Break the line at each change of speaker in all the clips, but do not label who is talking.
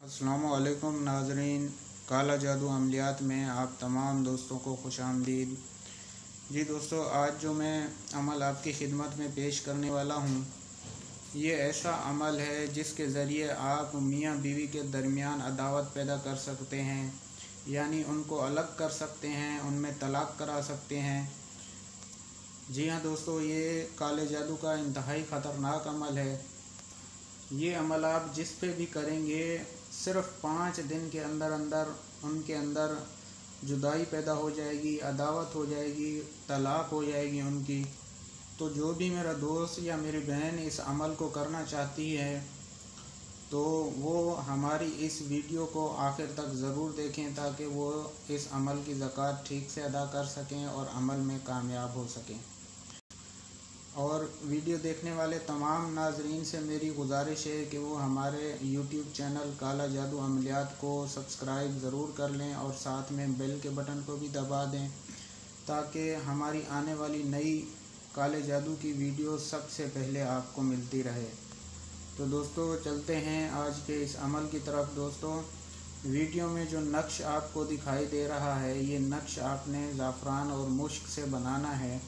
अस्सलामुअलैकुम नाज़रीन, काला जादू अमलियात में आप तमाम दोस्तों को खुशामदीद। जी दोस्तों, आज जो मैं अमल आपकी खिदमत में पेश करने वाला हूँ, ये ऐसा अमल है जिसके ज़रिए आप मियाँ बीवी के दरमियान अदावत पैदा कर सकते हैं, यानी उनको अलग कर सकते हैं, उनमें तलाक़ करा सकते हैं। जी हाँ दोस्तों, ये काले जादू का इंतहाई ख़तरनाक अमल है। ये अमल आप जिस पे भी करेंगे, सिर्फ़ 5 दिन के अंदर अंदर उनके अंदर जुदाई पैदा हो जाएगी, अदावत हो जाएगी, तलाक़ हो जाएगी उनकी। तो जो भी मेरा दोस्त या मेरी बहन इस अमल को करना चाहती है, तो वो हमारी इस वीडियो को आखिर तक ज़रूर देखें ताकि वो इस अमल की ज़कात ठीक से अदा कर सकें और अमल में कामयाब हो सकें। और वीडियो देखने वाले तमाम नाज़रीन से मेरी गुजारिश है कि वो हमारे यूट्यूब चैनल काला जादू अमलियात को सब्सक्राइब ज़रूर कर लें और साथ में बेल के बटन को भी दबा दें ताकि हमारी आने वाली नई काले जादू की वीडियो सबसे पहले आपको मिलती रहे। तो दोस्तों, चलते हैं आज के इस अमल की तरफ। दोस्तों, वीडियो में जो नक्श आपको दिखाई दे रहा है, ये नक्श आपने ज़ाफ़रान और मुश्क से बनाना है।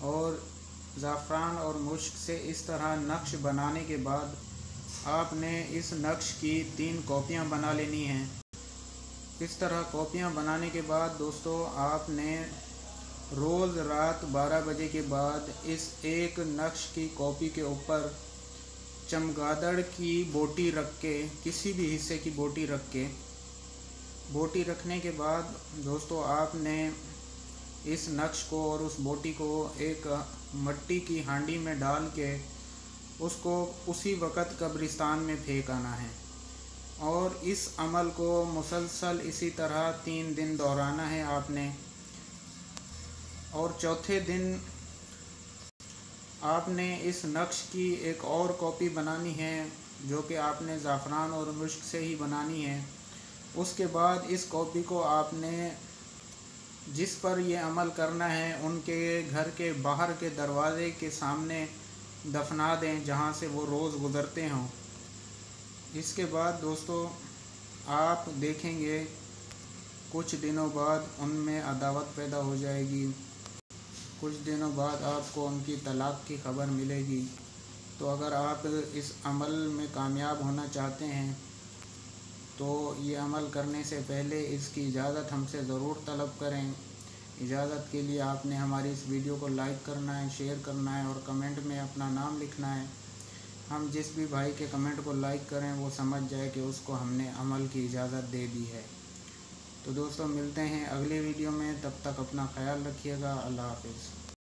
और ज़ाफ़रान और मुश्क से इस तरह नक्श बनाने के बाद आपने इस नक्श की 3 कॉपियाँ बना लेनी हैं। इस तरह कॉपियाँ बनाने के बाद दोस्तों, आपने रोज़ रात 12 बजे के बाद इस एक नक्श की कॉपी के ऊपर चमगादड़ की बोटी रख के, किसी भी हिस्से की बोटी रख के, बोटी रखने के बाद दोस्तों, आपने इस नक्श को और उस बोटी को एक मट्टी की हांडी में डाल के उसको उसी वक़्त कब्रिस्तान में फेंक आना है। और इस अमल को मुसलसल इसी तरह 3 दिन दोहराना है आपने। और चौथे दिन आपने इस नक्श की एक और कॉपी बनानी है, जो कि आपने ज़ाफ़रान और मुश्क से ही बनानी है। उसके बाद इस कॉपी को आपने जिस पर ये अमल करना है, उनके घर के बाहर के दरवाज़े के सामने दफना दें, जहाँ से वो रोज़ गुज़रते हों। इसके बाद दोस्तों, आप देखेंगे कुछ दिनों बाद उनमें अदावत पैदा हो जाएगी। कुछ दिनों बाद आपको उनकी तलाक़ की ख़बर मिलेगी। तो अगर आप इस अमल में कामयाब होना चाहते हैं, तो ये अमल करने से पहले इसकी इजाज़त हमसे ज़रूर तलब करें। इजाज़त के लिए आपने हमारी इस वीडियो को लाइक करना है, शेयर करना है और कमेंट में अपना नाम लिखना है। हम जिस भी भाई के कमेंट को लाइक करें, वो समझ जाए कि उसको हमने अमल की इजाज़त दे दी है। तो दोस्तों, मिलते हैं अगले वीडियो में। तब तक अपना ख्याल रखिएगा। अल्लाह हाफ़िज़।